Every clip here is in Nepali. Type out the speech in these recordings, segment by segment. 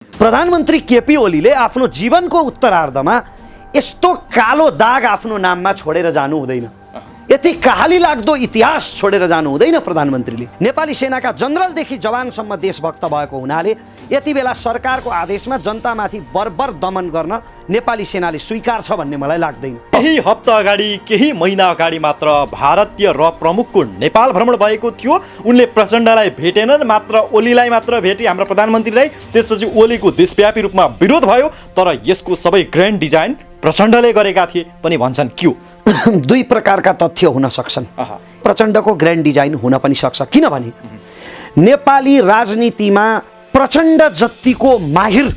प्रधानमन्त्री केपी ओलीले आफ्नो जीवनको उत्तरार्धमा यस्तो कालो दाग आफ्नो नाममा छोडेर जानु हुँदैन। यति कहाली लाग्दो इतिहास छोडेर जानु हुँदैन। प्रधानमन्त्रीले नेपाली सेनाका जनरलदेखि जवानसम्म देशभक्त भएको हुनाले यति बेला सरकारको आदेशमा जनतामाथि बर्बर दमन गर्न नेपाली सेनाले स्वीकार छ भन्ने मलाई लाग्दैन। केही हप्ता अगाडि केही महिना अगाडि मात्र भारतीय र प्रमुखको नेपाल भ्रमण भएको थियो। उनले प्रचण्डलाई भेटेनन्, मात्र ओलीलाई मात्र भेटे, हाम्रो प्रधानमन्त्रीलाई। त्यसपछि ओलीको देशव्यापी रूपमा विरोध भयो। तर यसको सबै ग्रान्ड डिजाइन प्रचण्डले गरेका थिए पनि भन्छन् क्यों? दुई प्रकारका तथ्य हुन सक्छन्। प्रचण्डको ग्रान्ड डिजाइन हुन पनि सक्छ, किनभने नेपाली राजनीतिमा प्रचण्ड जतिको माहिर,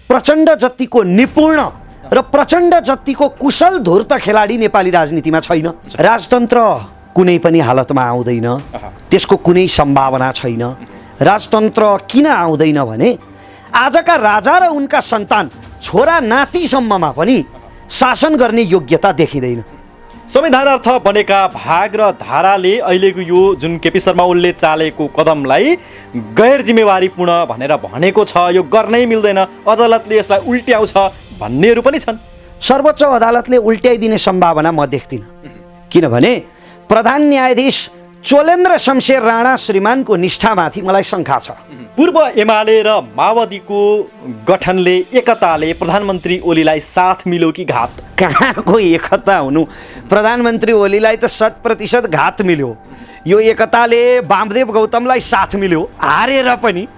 प्रचण्ड जतिको निपुण र प्रचण्ड जतिको कुशल धूर्त खेलाडी नेपाली राजनीतिमा छैन। राजतन्त्र कुनै पनि हालतमा आउँदैन, त्यसको कुनै सम्भावना छैन। राजतन्त्र किन आउँदैन भने आजका राजा र उनका सन्तान छोरा नातिसम्ममा पनि शासन गर्ने योग्यता देखिँदैन। संविधानार्थ बनेका भाग र धाराले अहिलेको यो जुन केपी शर्मा ओलीले चालेको कदमलाई गैर जिम्मेवारीपूर्ण भनेर भनेको छ। यो गर्नै मिल्दैन, अदालतले यसलाई उल्ट्याउँछ भन्नेहरू पनि छन्। सर्वोच्च अदालतले उल्ट्याइदिने सम्भावना म देख्दिनँ, किनभने प्रधान न्यायाधीश चोलेन्द्र शमशेर राणा श्रीमानको निष्ठामाथि मलाई शङ्का छ। पूर्व एमाले र माओवादीको गठनले, एकताले प्रधानमन्त्री ओलीलाई साथ मिल्यो कि घात? कहाँको एकता हुनु? प्रधानमन्त्री ओलीलाई त 100% घात मिल्यो। यो एकताले वामदेव गौतमलाई साथ मिल्यो, हारेर पनि,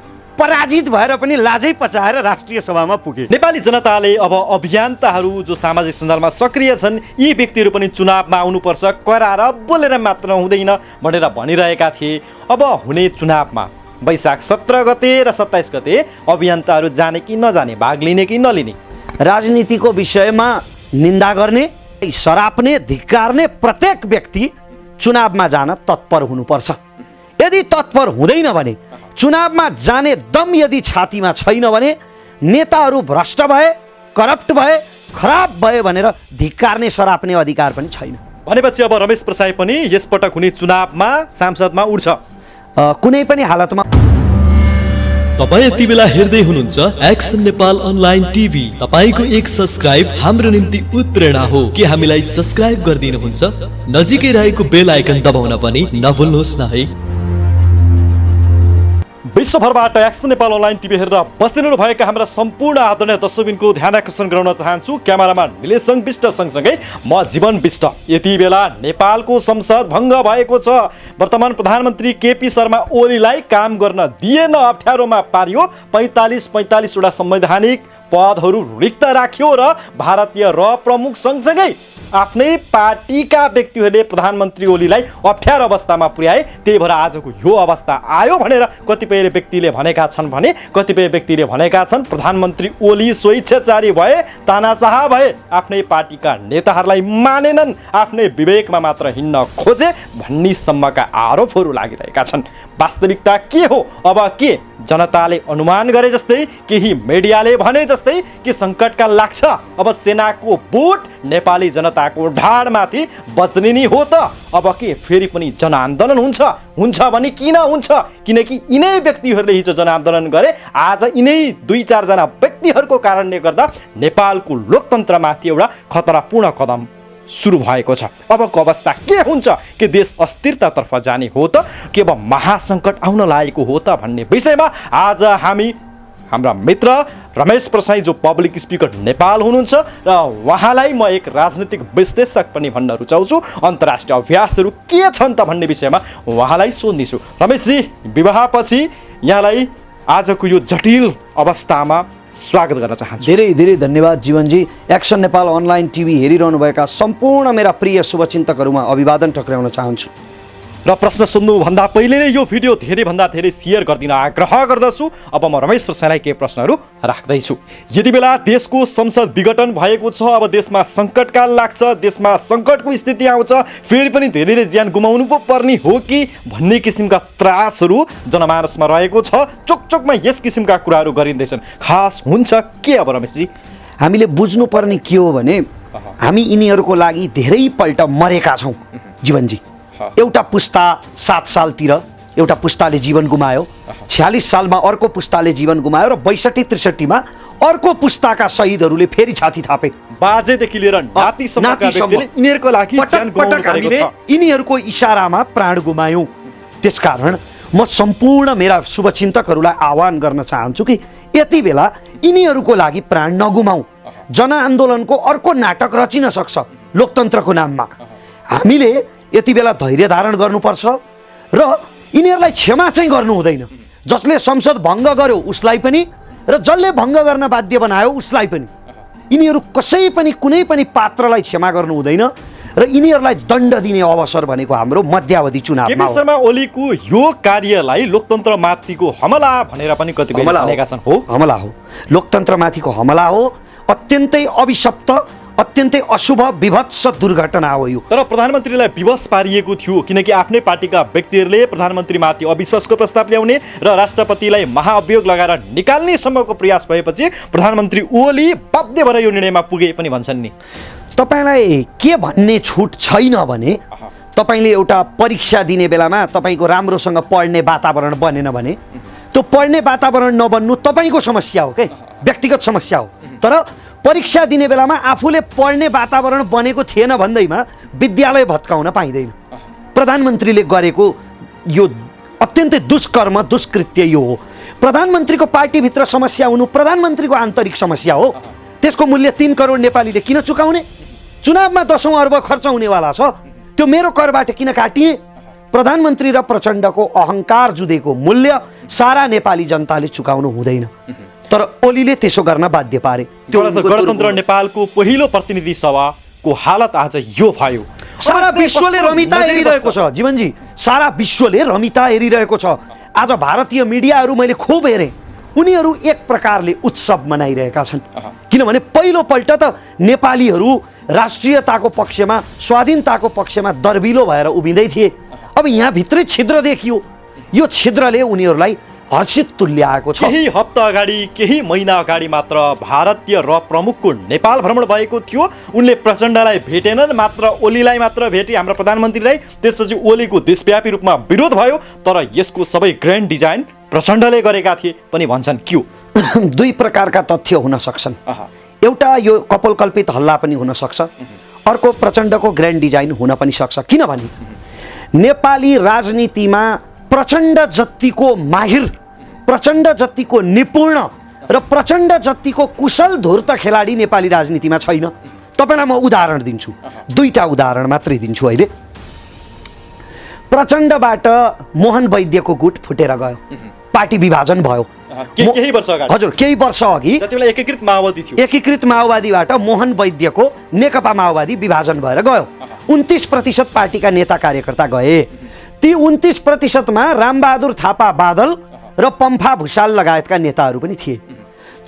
पराजित भएर पनि लाजै पचाएर राष्ट्रिय सभामा पुगे। नेपाली जनताले अब अभियन्ताहरू जो सामाजिक सञ्जालमा सक्रिय छन्, यी व्यक्तिहरू पनि चुनावमा आउनुपर्छ, कराएर बोलेर मात्र हुँदैन भनेर भनिरहेका थिए। अब हुने चुनावमा वैशाख 17 गते र 27 गते अभियन्ताहरू जाने कि नजाने, भाग लिने कि नलिने? राजनीतिको विषयमा निन्दा गर्ने, सराप्ने, धिक्कार्ने प्रत्येक व्यक्ति चुनावमा जान तत्पर हुनुपर्छ। यदि तत्पर हुँदैन भने, चुनावमा जाने दम यदि छातीमा छैन भने, नेताहरू भ्रष्ट भए, करप्ट भए, खराब भए भनेर धिक्कार्ने, सराप्ने अधिकार पनि छैन। भनेपछि अब रमेश प्रसाई पनि यसपटक हुने चुनावमा सांसदमा उड्छ? कुनै पनि हालतमा। तपाईं यति बेला हेर्दै हुनुहुन्छ एक्सन नेपाल अनलाइन टिभी। तपाईको एक सब्स्क्राइब हाम्रो निम्ति उत्प्रेरणा हो। के हामीलाई सब्स्क्राइब गरिदिनुहुन्छ? नजिकै रहेको बेल आइकन दबाउन पनि नभुल्नुहोस् न है। विश्वभरबाट एक्सन नेपाल अनलाइन टिभी हेरेर बसिरहनु भएका हाम्रा सम्पूर्ण आदरणीय दर्शकबिनको ध्यान आकर्षण गराउन चाहन्छु। क्यामेरामा निलेशङ विष्ट सँगसँगै म जीवन विष्ट। यति बेला नेपालको संसद भङ्ग भएको छ। वर्तमान प्रधानमन्त्री केपी शर्मा ओलीलाई काम गर्न दिएन, अप्ठ्यारोमा पारियो। 45 वटा संवैधानिक पदहरू रिक्त राख्यो र भारतीय र प्रमुख सँगसँगै आफ्नै पार्टीका व्यक्तिहरूले प्रधानमन्त्री ओलीलाई अप्ठ्यारो अवस्थामा पुर्याए। त्यही भएर आजको यो अवस्था आयो भनेर कतिपय व्यक्तिले भनेका छन् भने कतिपय व्यक्तिले भनेका छन् प्रधानमन्त्री ओली स्वेच्छाचारी भए, तानाशाह भए, आफ्नै पार्टीका नेताहरूलाई मानेनन्, आफ्नै विवेकमा मात्र हिँड्न खोजे भन्ने सम्मका आरोपहरू लागिरहेका छन्। वास्तविकता के हो? अब के जनताले अनुमान गरे जस्तै, केही मिडियाले भने जस्तै कि सङ्कटकाल लाग्छ? अब सेनाको बुट नेपाली जनताको ढाडमाथि बज्ने नै हो त? अब के फेरि पनि जनआन्दोलन हुन्छ भने किन हुन्छ? किनकि यिनै व्यक्तिहरूले हिजो जनआन्दोलन गरे। आज यिनै 2-4 जना व्यक्तिहरूको कारणले गर्दा नेपालको लोकतन्त्रमाथि एउटा खतरापूर्ण कदम सुरु भएको छ। अबको अवस्था के हुन्छ? के देश अस्थिरतातर्फ जाने हो त? के अब महासङ्कट आउन लागेको हो त भन्ने विषयमा आज हामी हाम्रा मित्र रमेश प्रसाई जो पब्लिक स्पिकर नेपाल हुनुहुन्छ र उहाँलाई म एक राजनीतिक विश्लेषक पनि भन्न रुचाउँछु, अन्तर्राष्ट्रिय अभ्यासहरू के छन् त भन्ने विषयमा उहाँलाई सोध्नेछु। रमेशजी, विवाहपछि यहाँलाई आजको यो जटिल अवस्थामा स्वागत गर्न चाहन्छु। धेरै धेरै धन्यवाद जीवनजी। एक्सन नेपाल अनलाइन टिभी हेरिरहनुभएका सम्पूर्ण मेरा प्रिय शुभचिन्तकहरूमा अभिवादन टक्राउन चाहन्छु। र प्रश्न सोध्नुभन्दा पहिले नै यो भिडियो धेरैभन्दा धेरै सेयर गरिदिन आग्रह गर्दछु। अब म रमेश प्रसाईलाई केही प्रश्नहरू राख्दैछु। यति बेला देशको संसद विघटन भएको छ, अब देशमा सङ्कटकाल लाग्छ, देशमा सङ्कटको स्थिति आउँछ, फेरि पनि धेरैले ज्यान गुमाउनु पो पर्ने हो कि भन्ने किसिमका त्रासहरू जनमानसमा रहेको छ। चोकचोकमा यस किसिमका कुराहरू गरिँदैछन्। खास हुन्छ के अब रमेशजी? हामीले बुझ्नुपर्ने के हो भने हामी यिनीहरूको लागि धेरैपल्ट मरेका छौँ जीवनजी। एउटा पुस्ता 7 सालतिर एउटा पुस्ताले जीवन गुमायो, 46 सालमा अर्को पुस्ताले जीवन गुमायो र 62-63 अर्को पुस्ताका शहीदहरूले फेरि छाती थापे। बाजेदेखि लिएर नातिसम्मका व्यक्तिले यिनीहरूको लागि ज्यान गुमाउनु परेको छ। यिनीहरूको इशारामा प्राण गुमायौँ। त्यसकारण म सम्पूर्ण मेरा शुभचिन्तकहरूलाई आह्वान गर्न चाहन्छु कि यति बेला यिनीहरूको लागि प्राण नगुमाऊ। जनआन्दोलनको अर्को नाटक रचिन सक्छ लोकतन्त्रको नाममा। हामीले यति बेला धैर्य धारण गर्नुपर्छ र यिनीहरूलाई क्षमा चाहिँ गर्नु हुँदैन। जसले संसद भङ्ग गर्यो उसलाई पनि र जसले भङ्ग गर्न बाध्य बनायो उसलाई पनि। यिनीहरू कसै पनि कुनै पनि पात्रलाई क्षमा गर्नु हुँदैन र यिनीहरूलाई दण्ड दिने अवसर भनेको हाम्रो मध्यावधि चुनावमा केपी शर्मा ओलीको यो कार्यलाई लोकतन्त्रमाथिको हमला भनेर पनि कतिपय भनेका छन्। हो, हमला हो, लोकतन्त्रमाथिको हमला हो। अत्यन्तै अभिशप्त, अत्यन्तै अशुभ विभत्स दुर्घटना हो यो। तर प्रधानमन्त्रीलाई विवश पारिएको थियो किनकि आफ्नै पार्टीका व्यक्तिहरूले प्रधानमन्त्रीमाथि अविश्वासको प्रस्ताव ल्याउने र राष्ट्रपतिलाई महाअभियोग लगाएर निकाल्ने सम्मको प्रयास भएपछि प्रधानमन्त्री ओली बाध्य भएर यो निर्णयमा पुगे पनि भन्छन् नि। तपाईलाई के भन्ने छुट छैन भने तपाईले एउटा परीक्षा दिने बेलामा तपाईको राम्रोसँग पढ्ने वातावरण बनेन भने त्यो पढ्ने वातावरण नबन्नु तपाईको समस्या हो के, व्यक्तिगत समस्या हो। तर परीक्षा दिने बेलामा आफूले पढ्ने वातावरण बनेको थिएन भन्दैमा विद्यालय भत्काउन पाइँदैन। प्रधानमन्त्रीले गरेको यो अत्यन्तै दुष्कर्म, दुष्कृत्य यो हो। प्रधानमन्त्रीको पार्टीभित्र समस्या हुनु प्रधानमन्त्रीको आन्तरिक समस्या हो। त्यसको मूल्य 3 करोड नेपालीले किन चुकाउने? चुनावमा 10औं अर्ब खर्च हुनेवाला छ, त्यो मेरो करबाट किन काटिए? प्रधानमन्त्री र प्रचण्डको अहङ्कार जुदेको मूल्य सारा नेपाली जनताले चुकाउनु हुँदैन। तर ओलीले त्यसो गर्न बाध्य पारे। गणतन्त्र नेपालको पहिलो प्रतिनिधि सभाको हालत आज यो भयो। सारा विश्वले रमिता हेरिरहेको छ जीवनजी, सारा विश्वले रमिता हेरिरहेको छ। आज भारतीय मिडियाहरू मैले खुब हेरेँ, उनीहरू एक प्रकारले उत्सव मनाइरहेका छन्। किनभने पहिलोपल्ट त नेपालीहरू राष्ट्रियताको पक्षमा, स्वाधीनताको पक्षमा दर्बिलो भएर उभिँदै थिए। अब यहाँ भित्रै छिद्र देखियो। यो छिद्रले उनीहरूलाई हर्षित तुल्याएको छ। केही हप्ता अगाडि, केही महिना अगाडि मात्र भारतीय र प्रमुखको नेपाल भ्रमण भएको थियो। उनले प्रचण्डलाई भेटेनन्, मात्र ओलीलाई मात्र भेटे, हाम्रो प्रधानमन्त्रीलाई। त्यसपछि ओलीको देशव्यापी रूपमा विरोध भयो। तर यसको सबै ग्रान्ड डिजाइन प्रचण्डले गरेका थिए पनि भन्छन्। क्यों? दुई प्रकारका तथ्य हुन सक्छन्। एउटा यो कपोलकल्पित हल्ला पनि हुन सक्छ, अर्को प्रचण्डको ग्रान्ड डिजाइन हुन पनि सक्छ। किनभने नेपाली राजनीतिमा प्रचण्ड जतिको माहिर, प्रचण्ड जतिको निपुण र प्रचण्ड जतिको कुशल धूर्त खेलाडी नेपाली राजनीतिमा छैन। तपाईलाई म उदाहरण दिन्छु, दुईटा उदाहरण मात्रै दिन्छु अहिले। प्रचण्डबाट मोहन वैद्यको गुट फुटेर गयो, पार्टी विभाजन भयो। केही वर्ष अगाडि, हजुर केही वर्ष अघि जतिबेला एकीकृत माओवादी थियो, एकीकृत माओवादीबाट मोहन वैद्यको नेकपा माओवादी विभाजन भएर गयो। 29% पार्टीका नेता कार्यकर्ता गए। ती 29% मा रामबहादुर थापा बादल र पम्फा भुषाल लगायतका नेताहरू पनि थिए।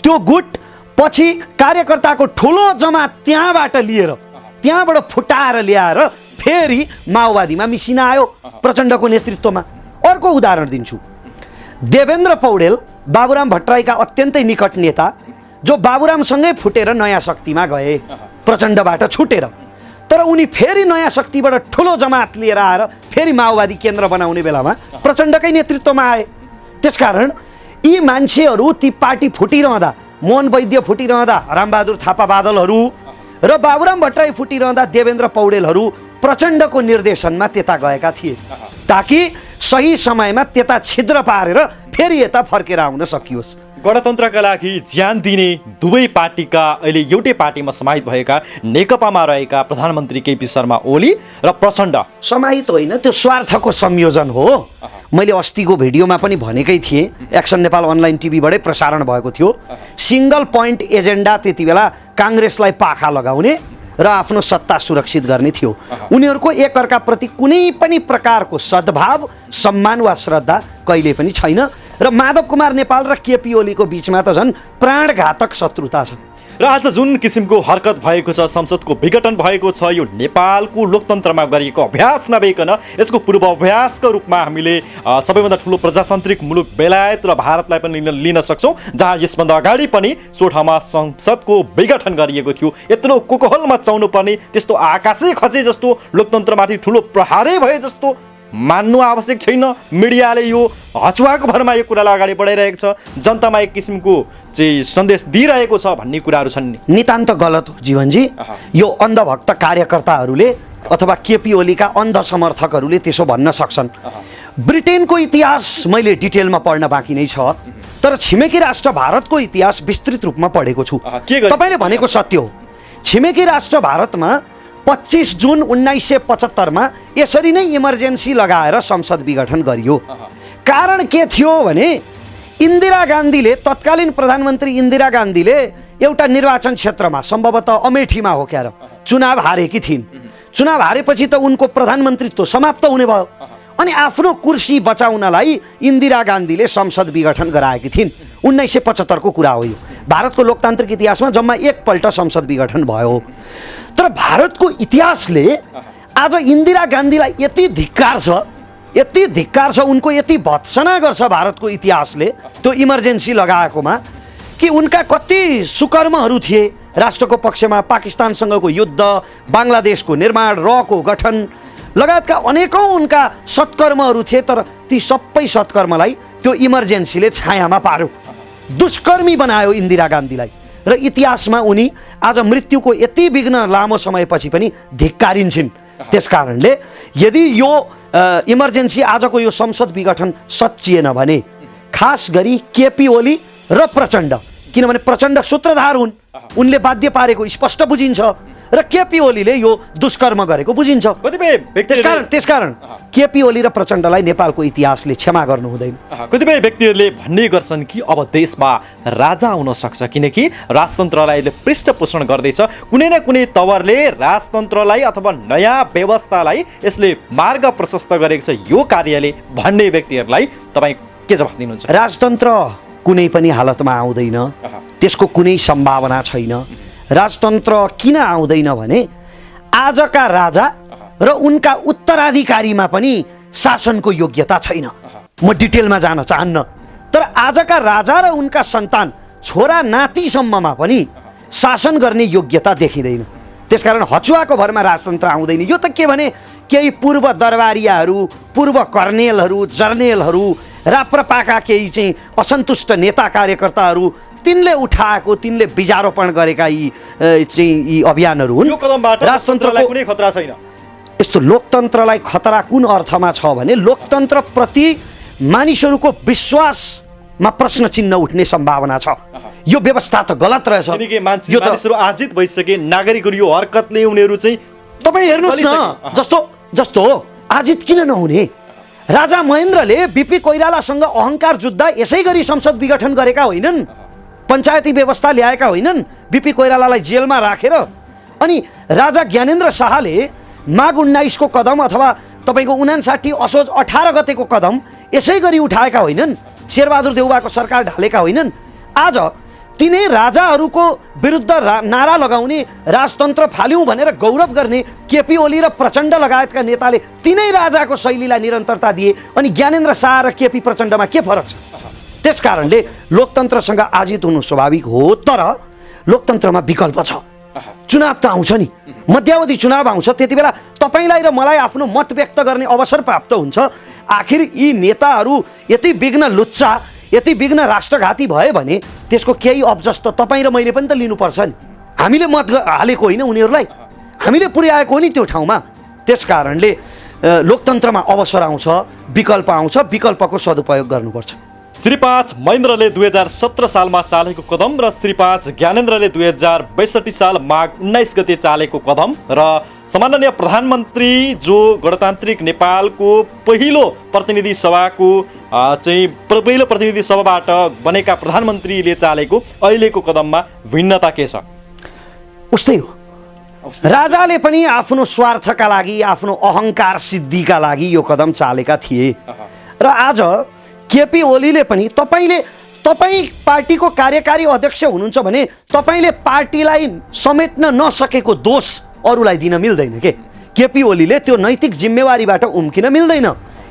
त्यो गुट पछि कार्यकर्ताको ठुलो जमात त्यहाँबाट लिएर, त्यहाँबाट फुटाएर ल्याएर फेरि माओवादीमा मिसिन आयो प्रचण्डको नेतृत्वमा। अर्को उदाहरण दिन्छु, देवेन्द्र पौडेल बाबुराम भट्टराईका अत्यन्तै निकट नेता, जो बाबुरामसँगै फुटेर नयाँ शक्तिमा गए प्रचण्डबाट छुटेर। तर उनी फेरि नयाँ शक्तिबाट ठुलो जमात लिएर आएर फेरि माओवादी केन्द्र बनाउने बेलामा प्रचण्डकै नेतृत्वमा आए। त्यसकारण यी मान्छेहरू, ती पार्टी फुटिरहँदा, मोहन वैद्य फुटिरहँदा रामबहादुर थापा बादलहरू र बाबुराम भट्टराई फुटिरहँदा देवेन्द्र पौडेलहरू प्रचण्डको निर्देशनमा त्यता गएका थिए, ताकि सही समयमा त्यता छिद्र पारेर फेरि यता फर्केर आउन सकियोस्। गणतन्त्रका लागि ज्यान दिने दुवै पार्टीका अहिले एउटै पार्टीमा समाहित भएका नेकपामा रहेका प्रधानमन्त्री केपी शर्मा ओली र प्रचण्ड समाहित होइन, त्यो स्वार्थको संयोजन हो। मैले अस्तिको भिडियोमा पनि भनेकै थिएँ, एक्सन नेपाल अनलाइन टिभीबाटै प्रसारण भएको थियो। सिंगल पोइन्ट एजेन्डा त्यति बेला काङ्ग्रेसलाई पाखा लगाउने र आफ्नो सत्ता सुरक्षित गर्ने थियो। उनीहरूको एकअर्काप्रति कुनै पनि प्रकारको सद्भाव, सम्मान वा श्रद्धा कहिले पनि छैन। र माधव कुमार नेपाल र केपी ओलीको बिचमा त झन् प्राणघातक शत्रुता छ। र आज जुन किसिमको हरकत भएको छ, संसदको विघटन भएको छ, यो नेपालको लोकतन्त्रमा गरिएको अभ्यास नभइकन यसको पूर्वाभ्यासको रूपमा हामीले सबैभन्दा ठुलो प्रजातान्त्रिक मुलुक बेलायत र भारतलाई पनि लिन सक्छौँ, जहाँ यसभन्दा अगाडि पनि सो ठाउँमा संसदको विघटन गरिएको थियो। यत्रो कोकोहल मचाउनु पर्ने, त्यस्तो आकाशै खसे जस्तो, लोकतन्त्रमाथि ठुलो प्रहारै भए जस्तो मान्नु आवश्यक छैन। मिडियाले यो हचुवाको भरमा यो कुरालाई अगाडि बढाइरहेको छ, जनतामा एक किसिमको चाहिँ सन्देश दिइरहेको छ भन्ने कुराहरू छन् नि। नितान्त गलत हो जीवनजी। यो अन्धभक्त कार्यकर्ताहरूले अथवा केपी ओलीका अन्ध समर्थकहरूले त्यसो भन्न सक्छन्। ब्रिटेनको इतिहास मैले डिटेलमा पढ्न बाँकी नै छ, तर छिमेकी राष्ट्र भारतको इतिहास विस्तृत रूपमा पढेको छु। तपाईँले भनेको सत्य हो। छिमेकी राष्ट्र भारतमा 25 जुन 1975 यसरी नै इमर्जेन्सी लगाएर संसद विघटन गरियो। कारण के थियो भने इन्दिरा गान्धीले, तत्कालीन प्रधानमन्त्री इन्दिरा गान्धीले एउटा निर्वाचन क्षेत्रमा सम्भवतः अमेठीमा हो क्यार चुनाव हारेकी थिइन्। चुनाव हारेपछि त उनको प्रधानमन्त्रीत्व समाप्त हुने भयो अनि आफ्नो कुर्सी बचाउनलाई इन्दिरा गान्धीले संसद विघटन गराएकी थिइन्। 1975 को कुरा हो यो। भारतको लोकतान्त्रिक इतिहासमा जम्मा एकपल्ट संसद विघटन भयो। तर भारतको इतिहासले आज इन्दिरा गान्धीलाई यति धिक्कार छ, उनको यति भत्सना गर्छ भारतको इतिहासले त्यो इमर्जेन्सी लगाएकोमा, कि उनका कति सुकर्महरू थिए राष्ट्रको पक्षमा। पाकिस्तानसँगको युद्ध, बङ्गलादेशको निर्माण, रको गठन लगायतका अनेकौँ उनका सत्कर्महरू थिए। तर ती सबै सत्कर्मलाई त्यो इमर्जेन्सीले छायामा पार्यो, दुष्कर्मी बनायो इन्दिरा गान्धीलाई। र इतिहासमा उनी आज मृत्युको यति विघ्न लामो समयपछि पनि धिक्कारिन्छन्। त्यसकारणले यदि यो इमर्जेन्सी आजको यो संसद विघटन सच्चिएन भने खास गरी केपी ओली र प्रचण्ड, किनभने प्रचण्ड सूत्रधार हुन्, उनले बाध्य पारेको स्पष्ट बुझिन्छ र केपी ओलीले यो दुष्कर्म गरेको बुझिन्छ। त्यसकारण केपी ओली र प्रचण्डलाई नेपालको इतिहासले क्षमा गर्नु हुँदैन। कतिपय व्यक्तिहरूले भन्ने गर्छन् कि अब देशमा राजा आउन सक्छ, किनकि राजतन्त्रलाई पृष्ठपोषण गर्दैछ। कुनै न कुनै तवरले राजतन्त्रलाई अथवा नयाँ व्यवस्थालाई यसले मार्ग प्रशस्त गरेको छ यो कार्यले भन्ने व्यक्तिहरूलाई तपाईँ के जवाफ दिनुहुन्छ? राजतन्त्र कुनै पनि हालतमा आउँदैन, त्यसको कुनै सम्भावना छैन। राजतन्त्र किन आउँदैन भने आजका राजा र उनका उत्तराधिकारीमा पनि शासनको योग्यता छैन। म डिटेलमा जान चाहन्न, तर आजका राजा र उनका सन्तान छोरा नातिसम्ममा पनि शासन गर्ने योग्यता देखिँदैन। त्यसकारण हचुवाको भरमा राजतन्त्र आउँदैन। यो त के भने केही पूर्व दरबारियाहरू, पूर्व कर्नेलहरू, जर्नेलहरू, राप्रपाका केही चाहिँ असन्तुष्ट नेता कार्यकर्ताहरू, तिनले उठाएको, तिनले बीजारोपण गरेका यी अभियानहरू हुन्। राजतन्त्रलाई कुनै खतरा छैन। यस्तो लोकतन्त्रलाई खतरा कुन अर्थमा छ भने लोकतन्त्रप्रति मानिसहरूको विश्वासमा प्रश्न चिन्ह उठ्ने सम्भावना छ। यो व्यवस्था त गलत रहेछ। यो मानिसहरू आजित भइसके, नागरिकहरू यो हरकतले उनीहरू चाहिँ तपाईँ हेर्नुहोस् न, जस्तो आजित किन नहुने? राजा महेन्द्रले बिपी कोइरालासँग अहङ्कार जुत्दा यसै गरी संसद विघटन गरेका होइनन्, पञ्चायती व्यवस्था ल्याएका होइनन्, बिपी कोइरालालाई जेलमा राखेर। अनि राजा ज्ञानेन्द्र शाहले माघ 19 को कदम अथवा तपाईँको 59 असोज 18 गतेको कदम यसै गरी उठाएका होइनन्, शेरबहादुर देउवाको सरकार ढालेका होइनन्। आज तिनै राजाहरूको विरुद्ध नारा लगाउने, राजतन्त्र फाल्यौँ भनेर गौरव गर्ने केपी ओली र प्रचण्ड लगायतका नेताले तिनै राजाको शैलीलाई निरन्तरता दिए। अनि ज्ञानेन्द्र शाह र केपी प्रचण्डमा के फरक छ? त्यसकारणले लोकतन्त्रसँग आजित हुनु स्वाभाविक हो, तर लोकतन्त्रमा विकल्प छ। चुनाव त आउँछ नि, मध्यावधि चुनाव आउँछ, त्यति बेला तपाईँलाई र मलाई आफ्नो मत व्यक्त गर्ने अवसर प्राप्त हुन्छ। आखिर यी नेताहरू यति विघ्न लुच्चा, यति विघ्न राष्ट्रघाती भयो भने त्यसको केही अब्जस त तपाईँ र मैले पनि त लिनुपर्छ नि। हामीले मत हालेको होइन उनीहरूलाई, हामीले पुर्याएको हो नि त्यो ठाउँमा। त्यसकारणले लोकतन्त्रमा अवसर आउँछ, विकल्प आउँछ, विकल्पको सदुपयोग गर्नुपर्छ। श्री 5 महेन्द्रले 2017 सालमा चालेको कदम र श्री 5 ज्ञानेन्द्रले 2062 साल माघ 19 गते चालेको कदम र सम्माननीय प्रधानमन्त्री जो गणतान्त्रिक नेपालको पहिलो प्रतिनिधि सभाको पहिलो प्रतिनिधि सभाबाट बनेका प्रधानमन्त्रीले चालेको अहिलेको कदममा भिन्नता के छ? उस्तै हो। राजाले पनि आफ्नो स्वार्थका लागि, आफ्नो अहङ्कार सिद्धिका लागि यो कदम चालेका थिए र आज केपी ओलीले पनि तपाईँ पार्टीको कार्यकारी अध्यक्ष हुनुहुन्छ भने तपाईँले पार्टीलाई समेट्न नसकेको दोष अरूलाई दिन मिल्दैन के? केपी ओलीले त्यो नैतिक जिम्मेवारीबाट उम्किन मिल्दैन।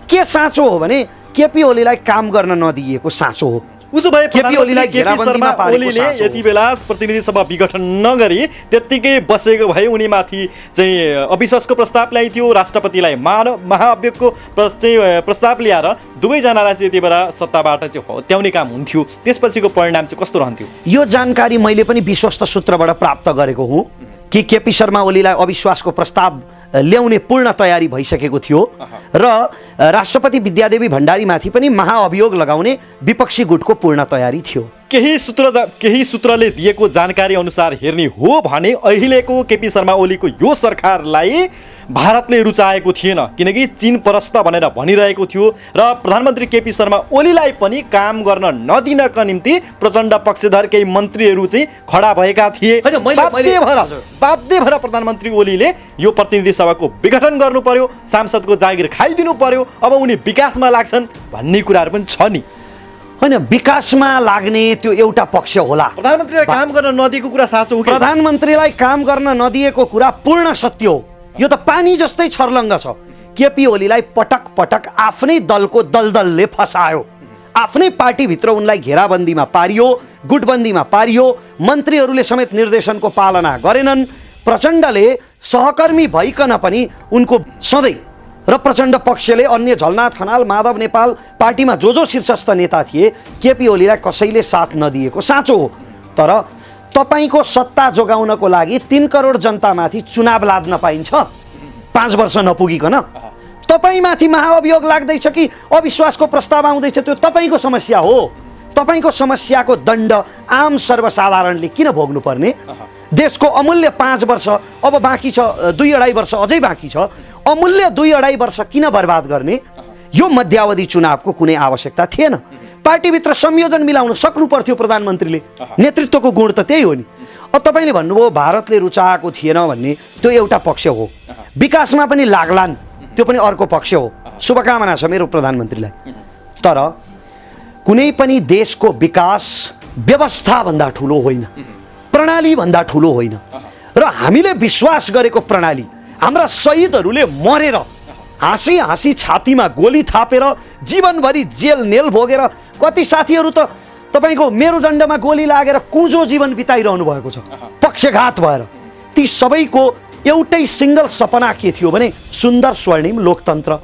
के साँचो हो भने केपी ओलीलाई काम गर्न नदिएको साँचो हो। उसो भए केपी ओलीलाई केपी घेराबन्दीमा शर्मा पारेको ओलीले साँचो हो। यति बेला प्रतिनिधि सभा विघटन नगरी त्यत्तिकै बसेको भए उनीमाथि चाहिँ अविश्वासको प्रस्ताव ल्याइथ्यो, राष्ट्रपतिलाई महाअभियोगको प्रस्ताव ल्याएर दुवैजनालाई चाहिँ यति बेला सत्ताबाट चाहिँ हत्याउने काम हुन्थ्यो। त्यसपछिको परिणाम चाहिँ कस्तो रहन्थ्यो? यो जानकारी मैले पनि विश्वस्त सूत्रबाट प्राप्त गरेको हुँ कि केपी शर्मा ओलीलाई अविश्वासको प्रस्ताव ल्याउने पूर्ण तयारी भइसकेको थियो र राष्ट्रपति विद्यादेवी भण्डारीमाथि पनि महाअभियोग लगाउने विपक्षी गुटको पूर्ण तयारी थियो। केही सूत्रले दिएको जानकारी अनुसार हेर्ने हो भने अहिलेको केपी शर्मा ओलीको यो सरकारलाई भारतले रुचाएको थिएन, किनकि चीन परस्त भनेर भनिरहेको थियो र प्रधानमन्त्री केपी शर्मा ओलीलाई पनि काम गर्न नदिनका निम्ति प्रचण्ड पक्षधर केही मन्त्रीहरू चाहिँ खडा भएका थिए। बाध्य भएर प्रधानमन्त्री ओलीले यो प्रतिनिधि सभाको विघटन गर्नु पर्यो, सांसदको जागिर खाइदिनु पर्यो, अब उनी विकासमा लाग्छन् भन्ने कुराहरू पनि छ नि। होइन, विकासमा लाग्ने त्यो एउटा पक्ष होला। प्रधानमन्त्रीलाई काम गर्न नदिएको कुरा साँचो हो। प्रधानमन्त्रीलाई काम गर्न नदिएको कुरा पूर्ण सत्य हो। यो त पानी जस्तै छर्लङ्ग छ। केपी ओलीलाई पटक पटक आफ्नै दलको दलदलले फसायो, आफ्नै पार्टीभित्र उनलाई घेराबन्दीमा पारियो, गुटबन्दीमा पारियो, मन्त्रीहरूले समेत निर्देशनको पालना गरेनन्। प्रचण्डले सहकर्मी भइकन पनि उनको सधैँ र प्रचण्ड पक्षले अन्य झलनाथ खनाल, माधव नेपाल, पार्टीमा जो शीर्षस्थ नेता थिए, केपी ओलीलाई कसैले साथ नदिएको साँचो हो। तर तपाईको सत्ता जोगाउनको लागि 3 करोड जनतामाथि चुनाव लाद्न पाइन्छ 5 वर्ष नपुगिकन? तपाईमाथि महाअभियोग लाग्दैछ कि अविश्वासको प्रस्ताव आउँदैछ, त्यो तपाईको समस्या हो। तपाईको समस्याको दण्ड आम सर्वसाधारणले किन भोग्नु पर्ने? देशको अमूल्य 5 वर्ष अब बाँकी छ, 2-2.5 वर्ष अझै बाँकी छ। अमूल्य 2-2.5 वर्ष किन बर्बाद गर्ने? यो मध्यावधि चुनावको कुनै आवश्यकता थिएन। पार्टीभित्र संयोजन मिलाउन सक्नु पर्थ्यो प्रधानमन्त्रीले। नेतृत्वको गुण त त्यही हो नि। अब तपाईँले भन्नुभयो भारतले रुचाएको थिएन भन्ने, त्यो एउटा पक्ष हो। विकासमा पनि लाग्लान्, त्यो पनि अर्को पक्ष हो। शुभकामना छ मेरो प्रधानमन्त्रीलाई। तर कुनै पनि देशको विकास व्यवस्थाभन्दा ठुलो होइन, प्रणालीभन्दा ठुलो होइन। र हामीले विश्वास गरेको प्रणाली, हाम्रा शहीदहरूले मरेर हाँसी हाँसी छातीमा गोली थापेर जीवनभरि जेल नेल भोगेर, कति साथीहरू त तपाईँको मेरुदण्डमा गोली लागेर कुँजो जीवन बिताइरहनु भएको छ पक्षघात भएर। ती सबैको एउटै सिङ्गल सपना के थियो भने सुन्दर स्वर्णिम लोकतन्त्र,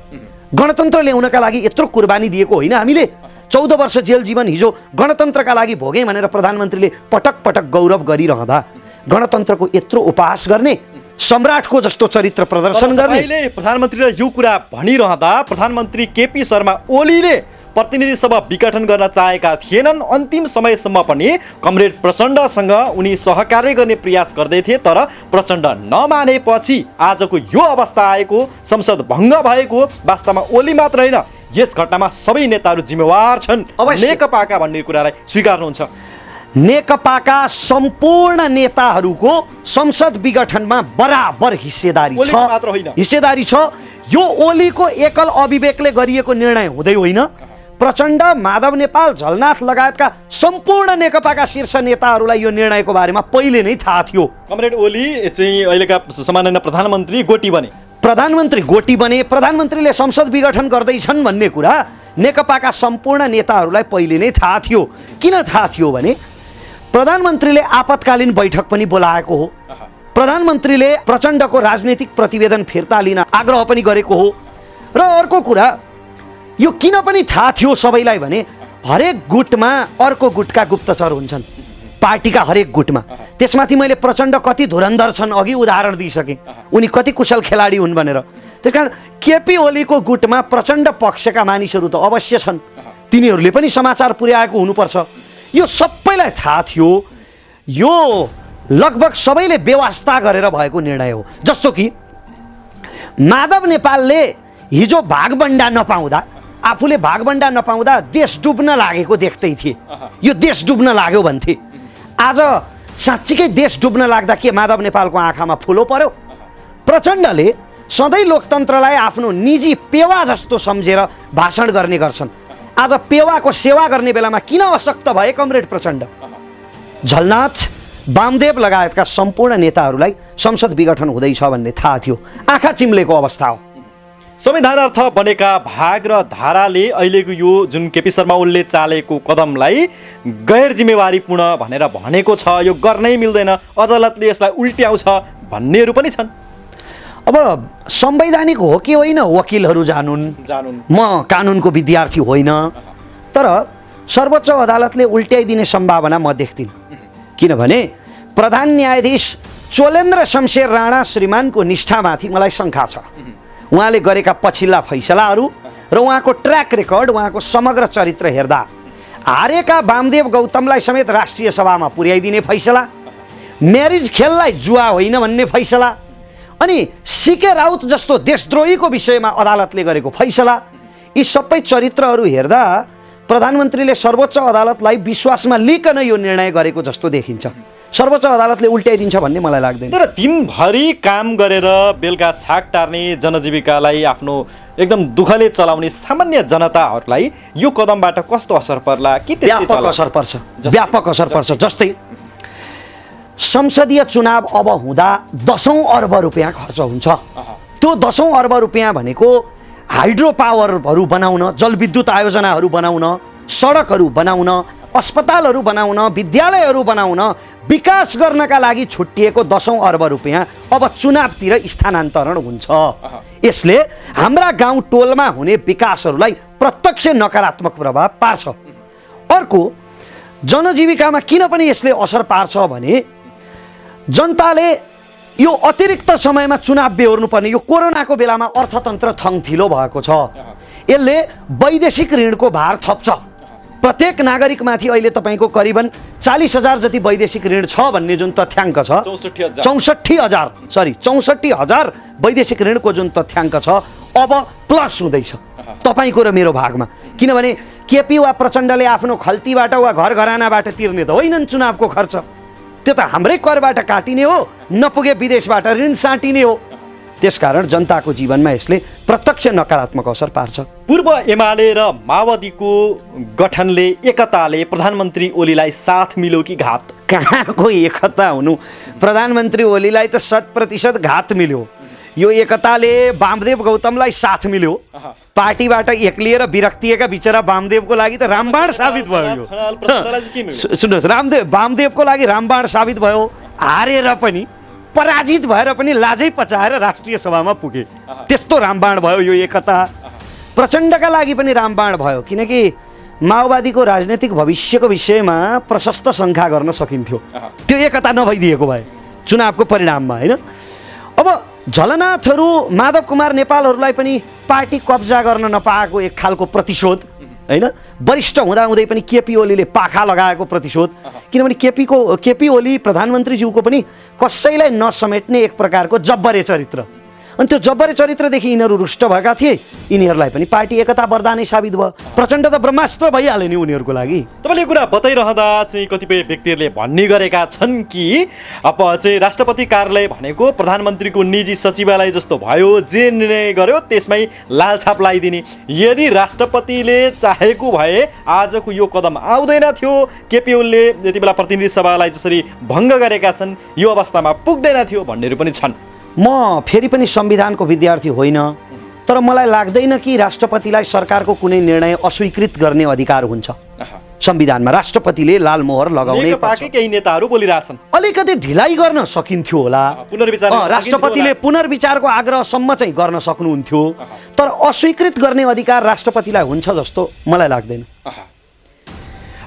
गणतन्त्र ल्याउनका लागि यत्रो कुर्बानी दिएको होइन हामीले? 14 वर्ष जेल जीवन हिजो गणतन्त्रका लागि भोगेँ भनेर प्रधानमन्त्रीले पटक पटक गौरव गरिरहँदा गणतन्त्रको यत्रो उपहास गर्ने, सम्राटको जस्तो चरित्र प्रदर्शन गर्ने? प्रधानमन्त्रीले यो कुरा भनिरहँदा प्रधानमन्त्री केपी शर्मा ओलीले प्रतिनिधि सभा विघटन गर्न चाहेका थिएनन्। अन्तिम समयसम्म पनि कमरेड प्रचण्डसँग उनी सहकार्य गर्ने प्रयास गर्दै थिए, तर प्रचण्ड नमानेपछि आजको यो अवस्था आएको, संसद भङ्ग भएको। वास्तवमा ओली मात्र होइन, यस घटनामा सबै नेताहरू जिम्मेवार छन्। नेकपाका भन्ने कुरालाई स्वीकार्नुहुन्छ? नेकपाका सम्पूर्ण नेताहरूको संसद विघटनमा बराबर हिस्सेदारी छ। यो ओलीको एकल अभिवेकले गरिएको निर्णय हुँदै होइन। प्रचण्ड, माधव नेपाल, झलनाथ लगायतका सम्पूर्ण नेकपाका शीर्ष नेताहरूलाई यो निर्णयको बारेमा पहिले नै थाहा थियो। कमरेड ओली चाहिँ अहिलेका सम्माननीय प्रधानमन्त्री गोटी बने, प्रधानमन्त्रीले संसद विघटन गर्दैछन् भन्ने कुरा नेकपाका सम्पूर्ण नेताहरूलाई पहिले नै थाहा थियो। किन थाहा थियो भने प्रधानमन्त्रीले आपतकालीन बैठक पनि बोलाएको हो। प्रधानमन्त्रीले प्रचण्डको राजनीतिक प्रतिवेदन फिर्ता लिन आग्रह पनि गरेको हो। र अर्को कुरा, यो किन पनि थाहा थियो सबैलाई भने हरेक गुटमा अर्को गुटका गुप्तचर हुन्छन्, पार्टीका हरेक गुटमा। त्यसमाथि मैले प्रचण्ड कति धुरन्धर छन् अघि उदाहरण दिइसकेँ, उनी कति कुशल खेलाडी हुन् भनेर। त्यसकारण केपी ओलीको गुटमा प्रचण्ड पक्षका मानिसहरू त अवश्य छन्, तिनीहरूले पनि समाचार पुर्याएको हुनुपर्छ। यो सबैलाई थाहा थियो। यो लगभग सबैले बेवास्ता गरेर भएको निर्णय हो। जस्तो कि माधव नेपालले हिजो भागबण्डा नपाउँदा, आफूले भागबण्डा नपाउँदा देश डुब्न लागेको देख्दै थिए। यो देश डुब्न लाग्यो भन्थे। आज साँच्चीकै देश डुब्न लाग्दा के माधव नेपालको आँखामा फुलो पर्यो? प्रचण्डले सधैँ लोकतन्त्रलाई आफ्नो निजी पेवा जस्तो सम्झेर भाषण गर्ने गर्छन्। आज पेवाको सेवा गर्ने बेलामा किन अशक्त भए कमरेड प्रचण्ड? झलनाथ, वामदेव लगायतका सम्पूर्ण नेताहरूलाई संसद विघटन हुँदैछ भन्ने थाहा थियो। आँखा चिम्लेको अवस्था हो। संविधानार्थ बनेका भाग र धाराले अहिलेको यो जुन केपी शर्मा ओलीले चालेको कदमलाई गैर जिम्मेवारीपूर्ण भनेर भनेको छ, यो गर्नै मिल्दैन, अदालतले यसलाई उल्ट्याउँछ भन्नेहरू पनि छन्। अब संवैधानिक हो कि होइन वकिलहरू जानुन्, म कानुनको विद्यार्थी होइन, तर सर्वोच्च अदालतले उल्ट्याइदिने सम्भावना म देख्दिनँ। किनभने प्रधान न्यायाधीश चोलेन्द्र शमशेर राणा श्रीमानको निष्ठामाथि मलाई शङ्का छ। उहाँले गरेका पछिल्ला फैसलाहरू र उहाँको ट्र्याक रेकर्ड, उहाँको समग्र चरित्र हेर्दा हारेका वामदेव गौतमलाई समेत राष्ट्रिय सभामा पुर्याइदिने फैसला, म्यारिज खेललाई जुवा होइन भन्ने फैसला, अनि सिके राउत जस्तो देशद्रोहीको विषयमा अदालतले गरेको फैसला, यी सबै चरित्रहरू हेर्दा प्रधानमन्त्रीले सर्वोच्च अदालतलाई विश्वासमा लिइकन यो निर्णय गरेको जस्तो देखिन्छ। सर्वोच्च अदालतले उल्ट्याइदिन्छ भन्ने मलाई लाग्दैन। तर दिनभरि काम गरेर बेलुका छाक टार्ने जनजीविकालाई आफ्नो एकदम दुःखले चलाउने सामान्य जनताहरूलाई यो कदमबाट कस्तो असर पर्ला? कि व्यापक असर पर्छ, व्यापक असर पर्छ। जस्तै संसदीय चुनाव अब हुँदा 10औं अर्ब रुपियाँ खर्च हुन्छ। त्यो 10औं अर्ब रुपियाँ भनेको हाइड्रो पावरहरू बनाउन, जलविद्युत आयोजनाहरू बनाउन, सडकहरू बनाउन, अस्पतालहरू बनाउन, विद्यालयहरू बनाउन, विकास गर्नका लागि छुट्टिएको 10औं अर्ब रुपियाँ अब चुनावतिर स्थानान्तरण हुन्छ। यसले हाम्रा गाउँ टोलमा हुने विकासहरूलाई प्रत्यक्ष नकारात्मक प्रभाव पार्छ। अर्को, जनजीविकामा किन पनि यसले असर पार्छ भने जनताले यो अतिरिक्त समयमा चुनाव बेहोर्नुपर्ने, यो कोरोनाको बेलामा अर्थतन्त्र थङथिलो भएको छ, यसले वैदेशिक ऋणको भार थप्छ। प्रत्येक नागरिकमाथि अहिले तपाईँको करिबन 40,000 जति वैदेशिक ऋण छ भन्ने जुन तथ्याङ्क छ, 64,000 वैदेशिक ऋणको जुन तथ्याङ्क छ अब प्लस हुँदैछ तपाईँको र मेरो भागमा। किनभने केपी वा प्रचण्डले आफ्नो खल्तीबाट वा घर घरानाबाट तिर्ने त होइनन् चुनावको खर्च, त्यो त हाम्रै करबाट काटिने हो, नपुगे विदेशबाट ऋण साटिने हो। त्यसकारण जनताको जीवनमा यसले प्रत्यक्ष नकारात्मक असर पार्छ। पूर्व एमाले र माओवादीको गठनले, एकताले प्रधानमन्त्री ओलीलाई साथ मिल्यो कि घात? कहाँको एकता हुनु, प्रधानमन्त्री ओलीलाई त 100% घात मिल्यो। यो एकताले वामदेव गौतमलाई साथ मिल्यो, पार्टीबाट एक्लिएर विरक्तिएका बिचरा वामदेवको लागि त रामबाण साबित भयो। सुन्नुहोस्, वामदेवको लागि रामबाण साबित भयो। हारेर पनि, पराजित भएर पनि लाजै पचाएर राष्ट्रिय सभामा पुगे, त्यस्तो रामबाण भयो यो एकता। प्रचण्डका लागि पनि रामबाण भयो, किनकि माओवादीको राजनैतिक भविष्यको विषयमा प्रशस्त शङ्का गर्न सकिन्थ्यो त्यो एकता नभइदिएको भए चुनावको परिणाममा, होइन? अब झलनाथहरू, माधव कुमार नेपालहरूलाई पनि पार्टी कब्जा गर्न नपाएको एक खालको प्रतिशोध, होइन? वरिष्ठ हुँदाहुँदै पनि केपी ओलीले पाखा लगाएको प्रतिशोध। किनभने केपी ओली प्रधानमन्त्रीज्यूको पनि कसैलाई नसमेट्ने एक प्रकारको जब्बरे चरित्र, अनि त्यो जब्बरे चरित्रदेखि यिनीहरू रुष्ट भएका थिए। यिनीहरूलाई पनि पार्टी एकता वरदानै साबित भयो। प्रचण्ड त ब्रह्मास्त्र भइहाल्यो नि उनीहरूको लागि। तपाईँले कुरा बताइरहँदा चाहिँ कतिपय व्यक्तिहरूले भन्ने गरेका छन् कि अब चाहिँ राष्ट्रपति कार्यालय भनेको प्रधानमन्त्रीको निजी सचिवालय जस्तो भयो, जे निर्णय गर्यो त्यसमै लालछाप लगाइदिने। यदि राष्ट्रपतिले चाहेको भए आजको यो कदम आउँदैन थियो। केपी ओलीले यति बेला प्रतिनिधि सभालाई जसरी भङ्ग गरेका छन् यो अवस्थामा पुग्दैन थियो भन्नेहरू पनि छन्। म फेरि पनि संविधानको विद्यार्थी होइन, तर मलाई लाग्दैन कि राष्ट्रपतिलाई सरकारको कुनै निर्णय अस्वीकृत गर्ने अधिकार हुन्छ संविधानमा। राष्ट्रपतिले लाल मोहर लगाउनै पर्छ। केही नेताहरू बोलिरहेछन् अलिकति ढिलाइ गर्न सकिन्थ्यो होला, राष्ट्रपतिले पुनर्विचारको आग्रहसम्म चाहिँ गर्न सक्नुहुन्थ्यो, तर अस्वीकृत गर्ने अधिकार राष्ट्रपतिलाई हुन्छ जस्तो मलाई लाग्दैन।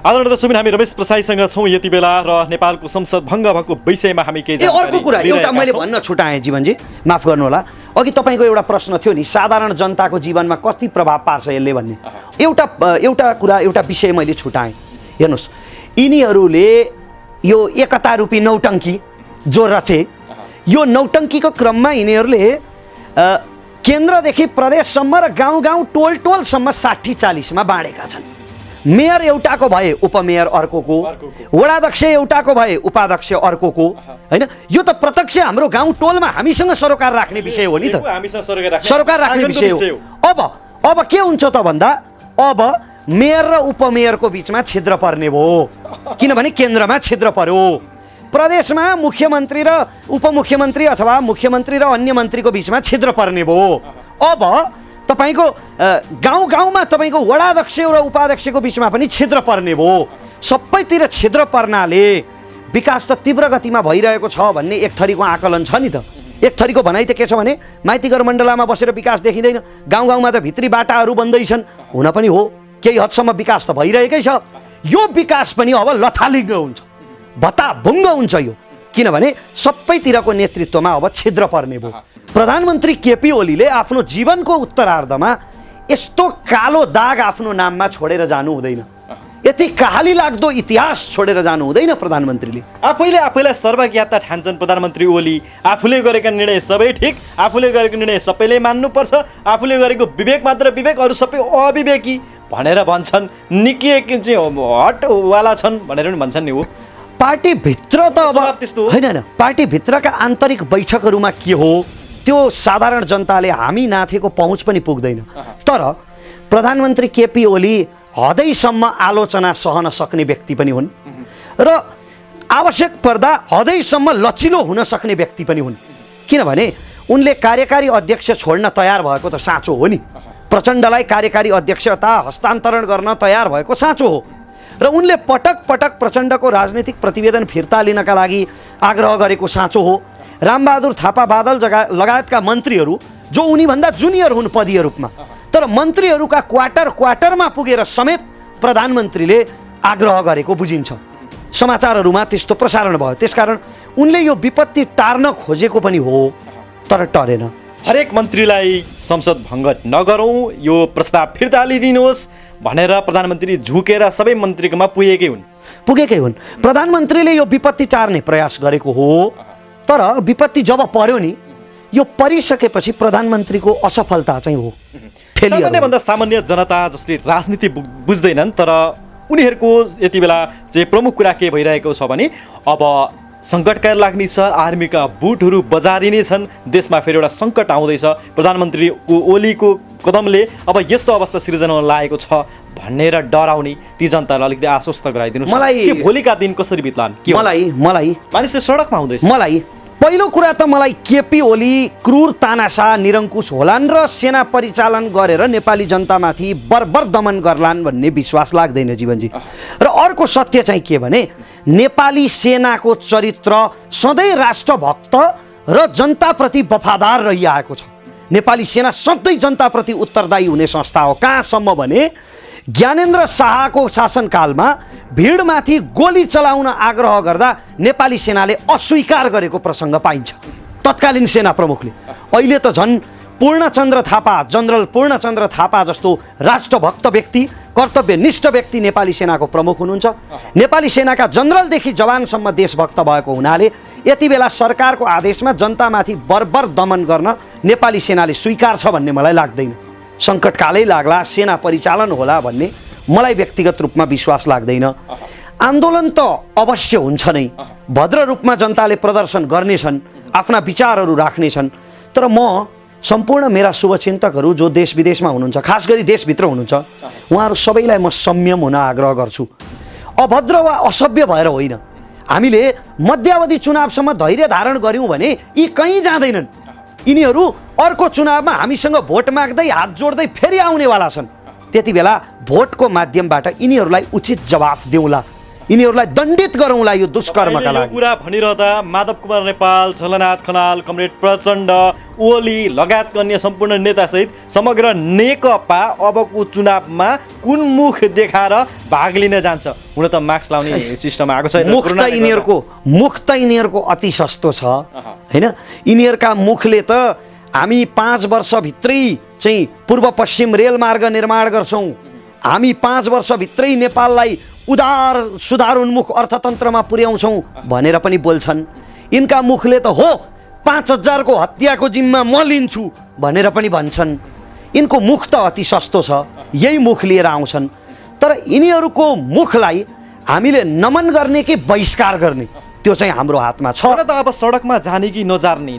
आदरणीय दर्शक, हामी रमेश प्रसाईसँग छौँ यति बेला र नेपालको संसद भङ्ग भएको विषयमा हामी केही अर्को कुरा एउटा मैले भन्न छुटाएँ जीवनजी, माफ गर्नुहोला। अघि तपाईँको एउटा प्रश्न थियो नि, साधारण जनताको जीवनमा कति प्रभाव पार्छ यसले भन्ने। एउटा कुरा, एउटा विषय मैले छुटाएँ। हेर्नुहोस्, यिनीहरूले यो एकता रूपी नौटङ्की जो रचे, यो नौटङ्कीको क्रममा यिनीहरूले केन्द्रदेखि प्रदेशसम्म र गाउँ गाउँ टोल टोलसम्म 60-40मा बाँडेका छन्। मेयर एउटाको भए उपमेयर अर्कोको, वडाध्यक्ष एउटाको भए उपाध्यक्ष अर्कोको, होइन? यो त प्रत्यक्ष हाम्रो गाउँ टोलमा हामीसँग सरोकार राख्ने विषय हो नि त, सरोकार राख्ने विषय हो। अब के हुन्छ त भन्दा अब मेयर र उपमेयरको बिचमा छिद्र पर्ने भयो, किनभने केन्द्रमा छिद्र पर्यो। प्रदेशमा मुख्यमन्त्री र उपमुख्यमन्त्री अथवा मुख्यमन्त्री र अन्य मन्त्रीको बिचमा छिद्र पर्ने भयो। अब तपाईँको गाउँ गाउँमा तपाईँको वडाध्यक्ष र उपाध्यक्षको बिचमा पनि छिद्र पर्ने भयो। सबैतिर छिद्र पर्नाले विकास त तीव्र गतिमा भइरहेको छ भन्ने एक थरीको आकलन छ नि त। एक थरीको भनाइ त के छ भने माइतीघर मण्डलामा बसेर विकास देखिँदैन, गाउँ गाउँमा त भित्री बाटाहरू बन्दैछन्। हुन पनि हो, केही हदसम्म विकास त भइरहेकै छ। यो विकास पनि अब लथालिङ्ग हुन्छ, भत्ताभुङ्ग हुन्छ यो, किनभने सबैतिरको नेतृत्वमा अब छिद्र पर्ने भयो। प्रधानमन्त्री केपी ओलीले आफ्नो जीवनको उत्तरार्धमा यस्तो कालो दाग आफ्नो नाममा छोडेर जानु हुँदैन। यति कहाली लाग्दो इतिहास छोडेर जानु हुँदैन प्रधानमन्त्रीले। आफैलाई सर्वज्ञता ठान्छन् प्रधानमन्त्री ओली। आफूले गरेका निर्णय सबै ठिक, आफूले गरेको निर्णय सबैले मान्नुपर्छ, आफूले गरेको विवेक मात्र विवेक, अरू सबै अविवेकी भनेर भन्छन्। निकै चाहिँ हटवाला छन् भनेर पनि भन्छन् नि। हो पार्टीभित्र त अब होइन, पार्टीभित्रका आन्तरिक बैठकहरूमा के हो त्यो साधारण जनताले हामी नाथेको पहुँच पनि पुग्दैन। तर प्रधानमन्त्री केपी ओली हदैसम्म आलोचना सहन सक्ने व्यक्ति पनि हुन् र आवश्यक पर्दा हदैसम्म लचिलो हुन सक्ने व्यक्ति पनि हुन्। किनभने उनले कार्यकारी अध्यक्ष छोड्न तयार भएको त साँचो हो नि, प्रचण्डलाई कार्यकारी अध्यक्षता हस्तान्तरण गर्न तयार भएको साँचो हो। र उनले पटक पटक प्रचण्डको राजनीतिक प्रतिवेदन फिर्ता लिनका लागि आग्रह गरेको साँचो हो। रामबहादुर थापा बादल लगायतका मन्त्रीहरू जो उनीभन्दा जुनियर हुन् पदीय रूपमा, तर मन्त्रीहरूका क्वार्टरमा पुगेर समेत प्रधानमन्त्रीले आग्रह गरेको बुझिन्छ। समाचारहरूमा त्यस्तो प्रसारण भयो। त्यसकारण उनले यो विपत्ति टार्न खोजेको पनि हो, तर टरेन। हरेक मन्त्रीलाई संसद भङ्ग नगरौँ, यो प्रस्ताव फिर्ता लिदिनुहोस् भनेर प्रधानमन्त्री झुकेर सबै मन्त्रीकोमा पुगेकै हुन्। प्रधानमन्त्रीले यो विपत्ति टार्ने प्रयास गरेको हो, तर विपत्ति जब पर्यो नि, यो परिसकेपछि प्रधानमन्त्रीको असफलता चाहिँ हो। सामान्यभन्दा सामान्य जनता जसले राजनीति बुझ्दैनन्, तर उनीहरूको यति बेला चाहिँ प्रमुख कुरा के भइरहेको छ भने अब सङ्कटकाल लाग्ने छ, आर्मीका बुटहरू बजारिने छन्, देशमा फेरि एउटा सङ्कट आउँदैछ, प्रधानमन्त्री ओलीको कदमले अब यस्तो अवस्था सिर्जना लागेको छ भनेर डराउने ती जनतालाई अलिकति आश्वस्त गराइदिनुहोस्। मलाई भोलिका दिन कसरी बित्लान्? मलाई मानिसले सडकमा आउँदैछ। पहिलो कुरा त मलाई केपी ओली क्रूर तानाशाह निरङ्कुश होलान् र सेना परिचालन गरेर नेपाली जनतामाथि बर्बर दमन गर्लान् भन्ने विश्वास लाग्दैन जीवनजी। र अर्को सत्य चाहिँ के भने नेपाली सेनाको चरित्र सधैँ राष्ट्रभक्त र जनताप्रति वफादार रहिआएको छ। नेपाली सेना सधैँ जनताप्रति उत्तरदायी हुने संस्था हो। कहाँसम्म भने ज्ञानेन्द्र शाहको शासनकालमा भिडमाथि गोली चलाउन आग्रह गर्दा नेपाली सेनाले अस्वीकार गरेको प्रसङ्ग पाइन्छ तत्कालीन सेना प्रमुखले। अहिले त झन् जनरल पूर्णचन्द्र थापा जस्तो राष्ट्रभक्त व्यक्ति, कर्तव्यनिष्ठ व्यक्ति नेपाली सेनाको प्रमुख हुनुहुन्छ। नेपाली सेनाका जनरलदेखि जवानसम्म देशभक्त भएको हुनाले यति बेला सरकारको आदेशमा जनतामाथि बर्बर दमन गर्न नेपाली सेनाले स्वीकार छ भन्ने मलाई लाग्दैन। सङ्कटकालै लाग्ला, सेना परिचालन होला भन्ने मलाई व्यक्तिगत रूपमा विश्वास लाग्दैन। आन्दोलन त अवश्य हुन्छ नै, भद्र रूपमा जनताले प्रदर्शन गर्नेछन्, आफ्ना विचारहरू राख्नेछन्। तर म सम्पूर्ण मेरा शुभचिन्तकहरू जो देश विदेशमा हुनुहुन्छ, खास गरी देशभित्र हुनुहुन्छ, उहाँहरू सबैलाई म संयम हुन आग्रह गर्छु। अभद्र वा असभ्य भएर होइन। हामीले मध्यावधि चुनावसम्म धैर्य धारण गऱ्यौँ भने यी कहीँ जाँदैनन्। यिनीहरू अर्को चुनावमा हामीसँग भोट माग्दै हात जोड्दै फेरि आउनेवाला छन्। त्यति बेला भोटको माध्यमबाट यिनीहरूलाई उचित जवाफ देऊला, यिनीहरूलाई दण्डित गरौँला यो दुष्कर्मका लागि। कुरा भनिरहँदा माधव कुमार नेपाल, झलनाथ खनाल, कमरेड प्रचण्ड, ओली लगायतका अन्य सम्पूर्ण नेतासहित समग्र नेकपा अबको चुनावमा कुन मुख देखाएर भाग लिन जान्छ? हुन त मास्क लाउने सिस्टम आएको छैन। मुख त यिनीहरूको अति सस्तो छ होइन। यिनीहरूका मुखले त हामी 5 वर्षभित्रै चाहिँ पूर्व पश्चिम रेलमार्ग निर्माण गर्छौँ, हामी 5 वर्षभित्रै नेपाललाई सुधारोन्मुख अर्थतन्त्रमा पुर्याउँछौँ भनेर पनि बोल्छन्। यिनका मुखले त हो 5000 को हत्याको जिम्मा म लिन्छु भनेर पनि भन्छन्। यिनको मुख त अति सस्तो छ, यही मुख लिएर आउँछन्। तर यिनीहरूको मुखलाई हामीले नमन गर्ने कि बहिष्कार गर्ने त्यो चाहिँ हाम्रो हातमा छ। जनता अब सडकमा जाने कि नजाने,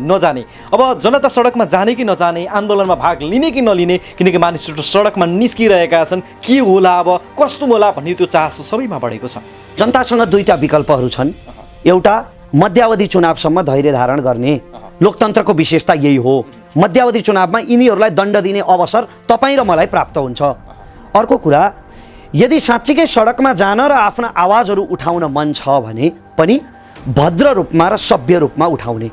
अब जनता सडकमा जाने कि नजाने, आन्दोलनमा भाग लिने कि नलिने, किनकि मानिसहरू सडकमा निस्किरहेका छन्। के होला अब कस्तो होला भन्ने त्यो चासो सबैमा बढेको छ। जनतासँग दुईटा विकल्पहरू छन्। एउटा मध्यावधि चुनावसम्म धैर्य धारण गर्ने लोकतन्त्रको विशेषता यही हो। मध्यावधि चुनावमा यिनीहरूलाई दण्ड दिने अवसर तपाईँ र मलाई प्राप्त हुन्छ। अर्को कुरा, यदि साँच्चीकै सडकमा जान र आफ्ना आवाजहरू उठाउन मन छ भने पनि भद्र रूपमा र सभ्य रूपमा उठाउने,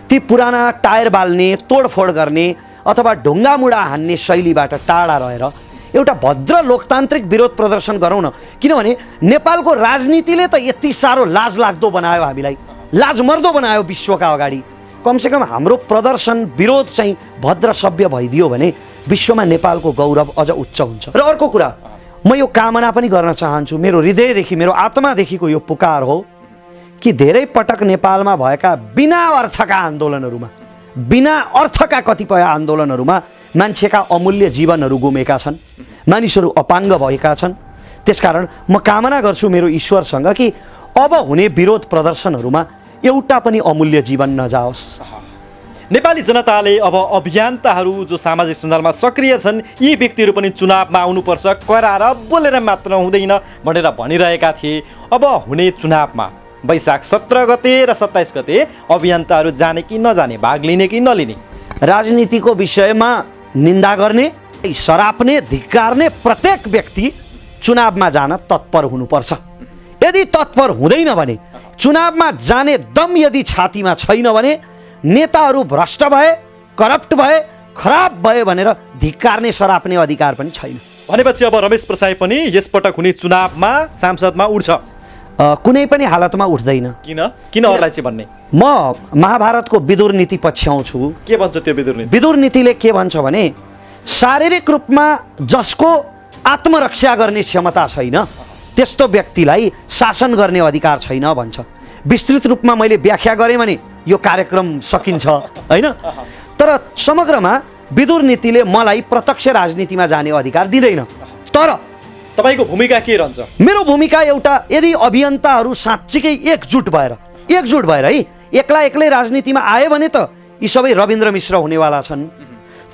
ती पुराना टायर बाल्ने, तोडफोड गर्ने अथवा ढुङ्गामुढा हान्ने शैलीबाट टाढा रहेर एउटा भद्र लोकतान्त्रिक विरोध प्रदर्शन गरौँ न। किनभने नेपालको राजनीतिले त यति साह्रो लाज लाग्दो बनायो, हामीलाई लाजमर्दो बनायो विश्वका अगाडि। कमसेकम हाम्रो प्रदर्शन विरोध चाहिँ भद्र सभ्य भइदियो भने विश्वमा नेपालको गौरव अझ उच्च हुन्छ। र अर्को कुरा, म यो कामना पनि गर्न चाहन्छु, मेरो हृदयदेखि, मेरो आत्मादेखिको यो पुकार हो कि धेरै पटक नेपालमा भएका बिना अर्थका आन्दोलनहरूमा, बिना अर्थका कतिपय आन्दोलनहरूमा मान्छेका अमूल्य जीवनहरू गुमेका छन्, मानिसहरू अपाङ्ग भएका छन्। त्यसकारण म कामना गर्छु मेरो ईश्वरसँग कि अब हुने विरोध प्रदर्शनहरूमा एउटा पनि अमूल्य जीवन नजाओस्। नेपाली जनताले अब अभियन्ताहरू जो सामाजिक सञ्जालमा सक्रिय छन् यी व्यक्तिहरू पनि चुनावमा आउनुपर्छ, कराएर बोलेर मात्र हुँदैन भनेर भनिरहेका थिए। अब हुने चुनावमा वैशाख 17 गते र 27 गते अभियन्ताहरू जाने कि नजाने, भाग लिने कि नलिने? राजनीतिको विषयमा निन्दा गर्ने, सराप्ने, धिक्कार्ने प्रत्येक व्यक्ति चुनावमा जान तत्पर हुनुपर्छ। यदि तत्पर हुँदैन भने, चुनावमा जाने दम यदि छातीमा छैन भने नेताहरू भ्रष्ट भए, करप्ट भए, खराब भए भनेर धिक्कार्ने, सराप्ने अधिकार पनि छैन। भनेपछि अब रमेश प्रसाई पनि यसपटक हुने चुनावमा सांसदमा उठ्छ? कुनै पनि हालतमा उठ्दैन। किन अरूलाई चाहिँ भन्ने? म महाभारतको विदुर नीति पछ्याउँछु। के भन्छ त्यो विदुर नीति? विदुर नीतिले के भन्छ भने शारीरिक रूपमा जसको आत्मरक्षा गर्ने क्षमता छैन त्यस्तो व्यक्तिलाई शासन गर्ने अधिकार छैन भन्छ। विस्तृत रूपमा मैले व्याख्या गरेँ भने यो कार्यक्रम सकिन्छ, होइन? तर समग्रमा विदुर नीतिले मलाई प्रत्यक्ष राजनीतिमा जाने अधिकार दिँदैन। तर तपाईको भूमिका के रहन्छ? मेरो भूमिका एउटा, यदि अभियन्ताहरू साँच्चीकै एकजुट भएर है एक्लै राजनीतिमा आए भने त यी सबै रविन्द्र मिश्र हुनेवाला छन्।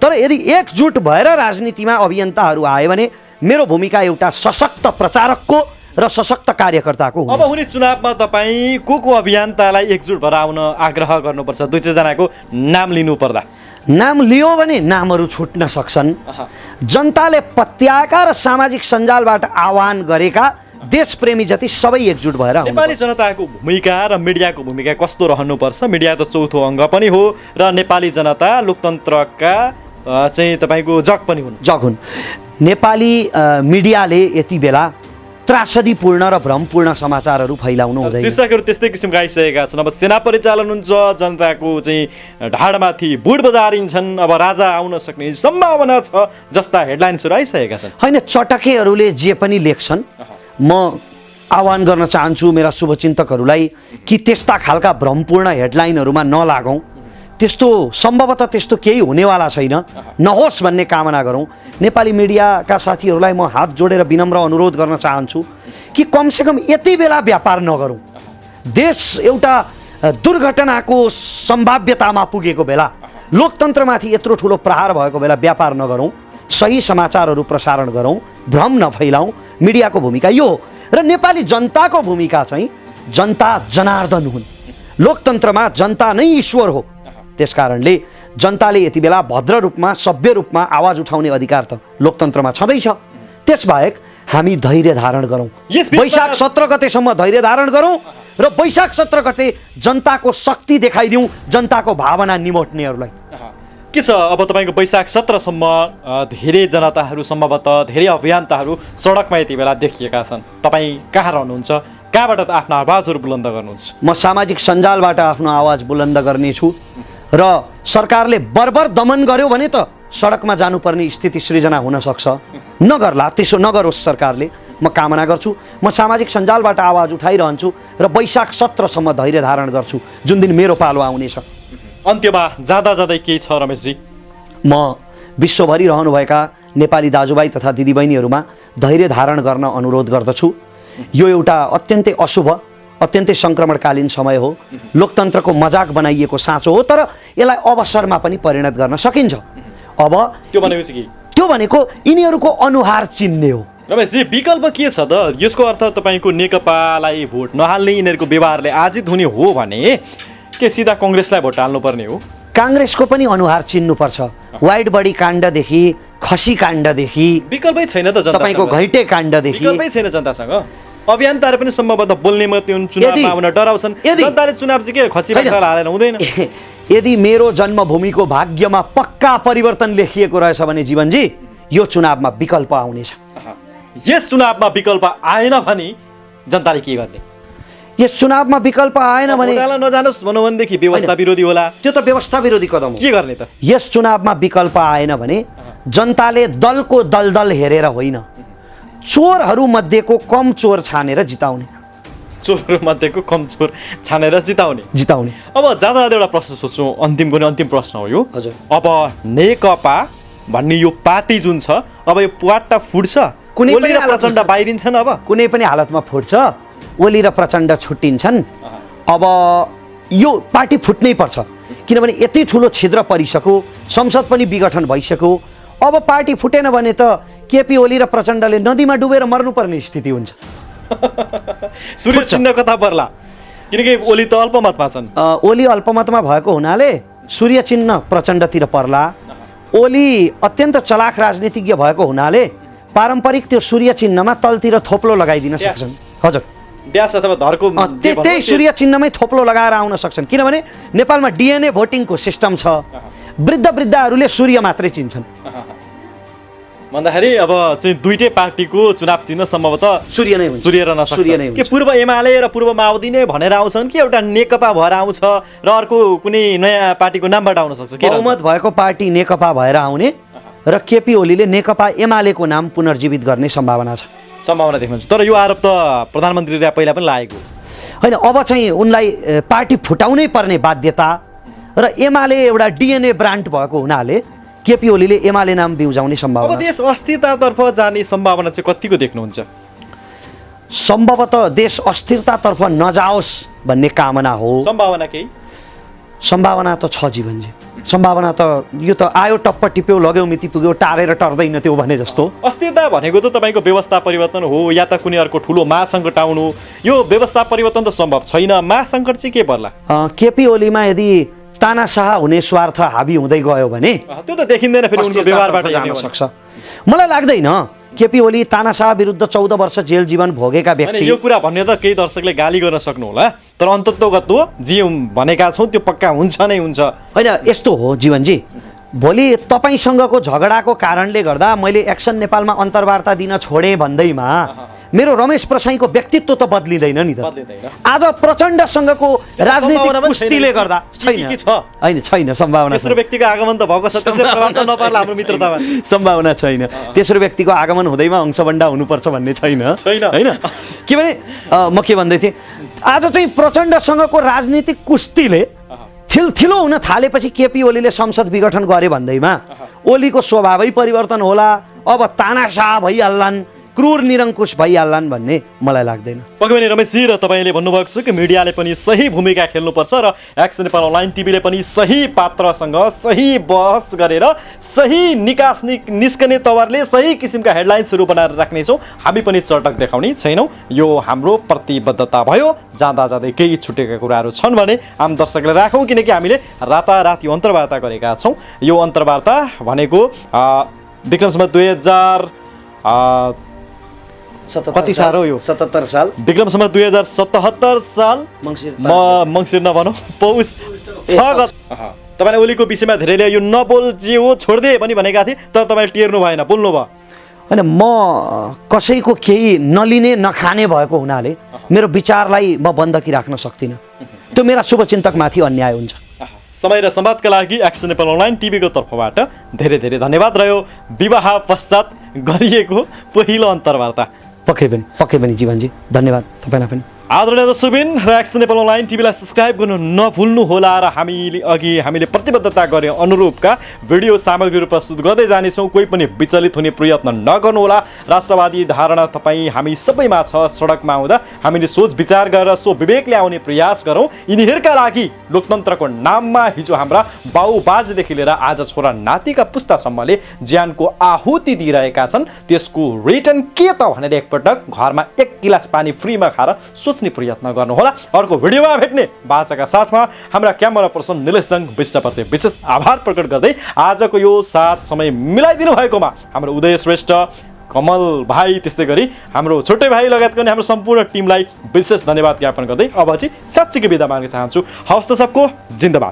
तर यदि एकजुट भएर राजनीतिमा अभियन्ताहरू आए भने मेरो भूमिका एउटा सशक्त प्रचारकको र सशक्त कार्यकर्ताको हो। अब हुने चुनावमा तपाईँ को अभियन्तालाई एकजुट भएर आउन आग्रह गर्नुपर्छ? 2-4 जनाको नाम लिनु पर्दा? नाम लियो भने नामहरू छुट्न सक्छन्। जनताले पत्याएका र सामाजिक सञ्जालबाट आह्वान गरेका देशप्रेमी जति सबै एकजुट भएर नेपाली जनताको भूमिका र मिडियाको भूमिका कस्तो रहनुपर्छ? मिडिया त चौथो अङ्ग पनि हो र नेपाली जनता लोकतन्त्रका चाहिँ तपाईँको जग पनि हुन्। नेपाली मिडियाले यति बेला त्रासदीपूर्ण र भ्रमपूर्ण समाचारहरू फैलाउनु हुँदैन। शीर्षकहरू त्यस्तै किसिमका आइसकेका छन्। अब सेना परिचालन हुन्छ, जनताको चाहिँ ढाडमाथि बुट बजारिन्छन्, अब राजा आउन सक्ने सम्भावना छ जस्ता हेडलाइन्सहरू आइसकेका छन्। होइन, चटकेहरूले जे पनि लेख्छन्, म आह्वान गर्न चाहन्छु मेरा शुभचिन्तकहरूलाई कि त्यस्ता खालका भ्रमपूर्ण हेडलाइनहरूमा नलागौँ। त्यस्तो सम्भवतः त्यस्तो केही हुनेवाला छैन, नहोस् भन्ने कामना गरौँ। नेपाली मिडियाका साथीहरूलाई म हात जोडेर विनम्र अनुरोध गर्न चाहन्छु कि कमसेकम यति बेला व्यापार नगरौँ। देश एउटा दुर्घटनाको सम्भाव्यतामा पुगेको बेला, लोकतन्त्रमाथि यत्रो ठुलो प्रहार भएको बेला व्यापार नगरौँ, सही समाचारहरू प्रसारण गरौँ, भ्रम नफैलाउँ। मिडियाको भूमिका यो हो। र नेपाली जनताको भूमिका चाहिँ जनता जनार्दन हुन्। लोकतन्त्रमा जनता नै ईश्वर हो। त्यसकारणले जनताले यति बेला भद्र रूपमा, सभ्य रूपमा आवाज उठाउने अधिकार त लोकतन्त्रमा छँदैछ। त्यसबाहेक हामी धैर्य धारण गरौँ। वैशाख 17 गतेसम्म धैर्य धारण गरौँ र वैशाख 17 गते जनताको शक्ति देखाइदिउँ, जनताको भावना निमोट्नेहरूलाई। के छ अब तपाईँको वैशाख 17 सम्म धेरै जनताहरू, सम्भवतः धेरै अभियन्ताहरू सडकमा यति बेला देखिएका छन्। तपाईँ कहाँ रहनुहुन्छ? कहाँबाट आफ्नो आवाजहरू बुलन्द गर्नुहुन्छ? म सामाजिक सञ्जालबाट आफ्नो आवाज बुलन्द गर्नेछु र सरकारले बर्बर दमन गर्यो भने त सडकमा जानुपर्ने स्थिति सृजना हुन सक्छ। नगर्ला, त्यसो नगरोस् सरकारले। म कामना गर्छु, म सामाजिक सञ्जालबाट आवाज उठाइरहन्छु र वैशाख 17 सम्म धैर्य धारण गर्छु, जुन दिन मेरो पालो आउनेछ। अन्त्यमा जाँदै केही छ रमेशजी? म विश्वभरि रहनुभएका नेपाली दाजुभाइ तथा दिदीबहिनीहरूमा धैर्य धारण गर्न अनुरोध गर्दछु। यो एउटा अत्यन्तै अशुभ, अत्यन्तै सङ्क्रमणकालीन समय हो। लोकतन्त्रको मजाक बनाइएको साँचो हो, तर यसलाई अवसरमा पनि परिणत गर्न सकिन्छ। अब त्यो भनेको यिनीहरूको अनुहार चिन्ने हो। रमेशजी, विकल्प के छ त? यसको अर्थ तपाईँको नेकपालाई भोट नहाल्ने, यिनीहरूको व्यवहारले आजित हुने हो भने के सिधा कङ्ग्रेसलाई भोट हाल्नुपर्ने हो? काङ्ग्रेसको पनि अनुहार चिन्नुपर्छ। वाइड बडी काण्डदेखि खसी काण्डदेखि विकल्पै छैन त जनतासँग। तपाईँको घैटे काण्डदेखि विकल्पै छैन जनतासँग। अभियन्ताहरू पनि सम्भवतः बोल्ने मात्रै हुन्, चुनावमा आउन डराउँछन्। जनताले चुनाव चाहिँ के खसी बाख्रालाई हालेर हुँदैन। यदि मेरो जन्मभूमिको भाग्यमा पक्का परिवर्तन लेखिएको रहेछ भने जीवनजी यो चुनावमा विकल्प आउनेछ। यस चुनावमा विकल्प आएन भने जनताले के गर्ने? यस चुनावमा विकल्प आएन भने नजानुहोस् भनौँ भनेदेखि व्यवस्था विरोधी होला। त्यो त व्यवस्था विरोधी कदम हो। के गर्ने त? यस चुनावमा विकल्प आएन भने जनताले दलको दलदल हेरेर होइन, चोरहरू मध्येको कम चोर छानेर जिताउने। चोर मध्येको कम चोर छानेर जिताउने। अब जाँदा एउटा प्रश्न सोध्छौँ, अन्तिम प्रश्न हो यो। हजुर। अब नेकपा भन्ने यो पार्टी जुन छ, अब यो पार्टा फुट्छ, कुनै ओली र प्रचण्ड बाहिरिन्छन्। अब कुनै पनि हालतमा फुट्छ, ओली र प्रचण्ड छुट्टिन्छन्। अब यो पार्टी फुट्नै पर्छ, किनभने यति ठुलो छिद्र परिसक्यो, संसद पनि विघटन भइसक्यो। अब पार्टी फुटेन भने त केपी ओली र प्रचण्डले नदीमा डुबेर मर्नुपर्ने स्थिति हुन्छ। सूर्य चिन्ह कता पर्ला? किनकि ओली त अल्पमतमा छन्। ओली अल्पमतमा भएको हुनाले सूर्य चिन्ह प्रचण्डतिर पर्ला। ओली अत्यन्त चलाख राजनीतिज्ञ भएको हुनाले पारम्परिक त्यो सूर्य चिन्हमा तलतिर थोप्लो लगाइदिन सक्छन्। हजुर, ब्यास अथवा धरको त्यही सूर्य चिन्हमै थोप्लो लगाएर आउन सक्छन्, किनभने नेपालमा डिएनए भोटिङको सिस्टम छ। वृद्धहरूले सूर्य मात्रै चिन्छन् भन्दाखेरि अब चाहिँ दुईटै पार्टीको चुनाव चिन्ह सम्भवतः सूर्य नै हुन्छ। सूर्य रहन सक्छ। के पूर्व एमाले र पूर्व माओवादी नै भनेर आउँछन् कि एउटा नेकपा भएर आउँछ र अर्को कुनै नयाँ पार्टीको नामबाट आउन सक्छ? बहुमत भएको पार्टी नेकपा भएर आउने र केपी ओलीले नेकपा एमालेको नाम पुनर्जीवित गर्ने सम्भावना छ। सम्भावना देख्नुहुन्छ। तर यो आरोप त प्रधानमन्त्रीले पहिला पनि लागेको होइन। अब चाहिँ उनलाई पार्टी फुटाउनै पर्ने बाध्यता र एमाले एउटा डिएनए ब्रान्ड भएको हुनाले केपी ओलीले एमाले नाम बिउजाउने सम्भावना। अब देश अस्थिरतातर्फ जाने सम्भावना चाहिँ कतिको देख्नुहुन्छ? सम्भवतः देश अस्थिरतातर्फ नजाओस् भन्ने कामना हो। सम्भावना केही? सम्भावना त छ जीवनजी। सम्भावना त यो त आयो टप्प टिप्यो लग्यो मिति पुग्यो टारेर टर्दैन त्यो भने जस्तो। अस्थिरता भनेको त तपाईँको व्यवस्था परिवर्तन हो या त कुनै अर्को ठुलो महासङ्कट आउनु। यो व्यवस्था परिवर्तन त सम्भव छैन। महासङ्कट चाहिँ के पर्ला? केपी ओलीमा यदि तानाशाह हुने स्वार्थ हाबी हुँदै गयो भने त्यो त देखिँदैन फेरि उनको व्यवहारबाट जान सक्छ। मलाई लाग्दैन केपी ओली तानाशाह विरुद्ध 14 वर्ष जेल जीवन भोगेका व्यक्ति। यो कुरा भन्ने त केही दर्शकले गाली गर्न सक्नु होला, तर अन्ततोगत जे भनेका छौँ त्यो पक्का हुन्छ नै हुन्छ। होइन, यस्तो हो जीवनजी, भोलि तपाईँसँगको झगडाको कारणले गर्दा मैले एक्सन नेपालमा अन्तर्वार्ता दिन छोडेँ भन्दैमा मेरो रमेश प्रसाईको व्यक्तित्व त बदलिँदैन नि त। आज प्रचण्डसँगको राजनीतिक कुस्तीले गर्दा छैन सम्भावना। तेस्रो व्यक्तिको आगमन त भएको छ, त्यसले प्रभाव त नपर्ला हाम्रो मित्रतामा। सम्भावना छैन। तेस्रो व्यक्तिको आगमन हुँदैमा अंशबन्डा हुनुपर्छ भन्ने छैन होइन। किनभने म के भन्दै थिएँ, आज चाहिँ प्रचण्डसँगको राजनीतिक कुस्तीले थिलथिलो हुन थालेपछि केपी ओलीले संसद विघटन गरे भन्दैमा ओलीको स्वभावै परिवर्तन होला, अब तानाशाह भइहाल्लान्, क्रूर निरङ्कुश भइहाल्लान् भन्ने मलाई लाग्दैन। पक्कै पनि रमेशजी, र तपाईँले भन्नुभएको छ कि मिडियाले पनि सही भूमिका खेल्नुपर्छ र एक्सन नेपाल अनलाइन टिभीले पनि सही पात्रसँग सही बहस गरेर सही निस्कने तवरले सही किसिमका हेडलाइन्सहरू बनाएर राख्नेछौँ। हामी पनि चटक देखाउने छैनौँ, यो हाम्रो प्रतिबद्धता भयो। जाँदा जाँदै केही छुटेका कुराहरू छन् भने आम दर्शकले राखौँ, किनकि हामीले रातारात यो अन्तर्वार्ता गरेका छौँ। यो अन्तर्वार्ता भनेको विक्रम सम्वत 2000 कति साह्रो यो 77 साल विक्रम सम्वत 2077 साल मङ्सिर नभनौँ पौष 6 गते। तपाईँले ओलीको विषयमा धेरैले यो नबोल जे हो छोडिदिए पनि भनेका थिए, तर तपाईँले टेर्नु भएन, बोल्नु भयो। होइन, म कसैको केही नलिने नखाने भएको हुनाले मेरो विचारलाई म बन्दकी राख्न सक्दिनँ। त्यो मेरा शुभचिन्तकमाथि अन्याय हुन्छ। समय र संवादका लागि एक्सन नेपाल अनलाइन टिभीको तर्फबाट धेरै धेरै धन्यवाद रह्यो। विवाह पश्चात गरिएको पहिलो अन्तर्वार्ता। पक्कै पनि जीवनजी, धन्यवाद तपाईँलाई पनि। आदरणीय दर्शकबिन, र एक्सन नेपाल अनलाइन टिभीलाई सब्सक्राइब गर्नु नभुल्नु होला र हामीले प्रतिबद्धता गरे अनुरूपका भिडियो सामग्रीहरू प्रस्तुत गर्दै जानेछौँ। कोही पनि विचलित हुने प्रयत्न नगर्नुहोला। राष्ट्रवादी धारणा तपाईँ हामी सबैमा छ। सडकमा आउँदा हामीले सोच विचार गरेर विवेकले आउने प्रयास गरौँ। यिनीहरूका लागि लोकतन्त्रको नाममा हिजो हाम्रा बाउबाजेदेखि लिएर आज छोरा नातिका पुस्तासम्मले ज्यानको आहुति दिइरहेका छन्। त्यसको रिटर्न के त भनेर एकपटक घरमा 1 गिलास पानी फ्रीमा खाएर सोच्ने प्रयत्न गर्नुहोला। अर्को भिडियोमा भेट्ने बाचाका साथमा हाम्रा क्यामेरा पर्सन निलेशसँग विष्टप्रति विशेष आभार प्रकट गर्दै आजको यो साथ समय मिलाइदिनु भएकोमा हाम्रो उदय श्रेष्ठ, कमल भाइ, त्यस्तै गरी हाम्रो छोटे भाइ लगायतका हाम्रो सम्पूर्ण टिमलाई विशेष धन्यवाद ज्ञापन गर्दै अब चाहिँ साँच्चीकै बिदा माग्न चाहन्छु। हवस् त सबको जिन्दाबाद।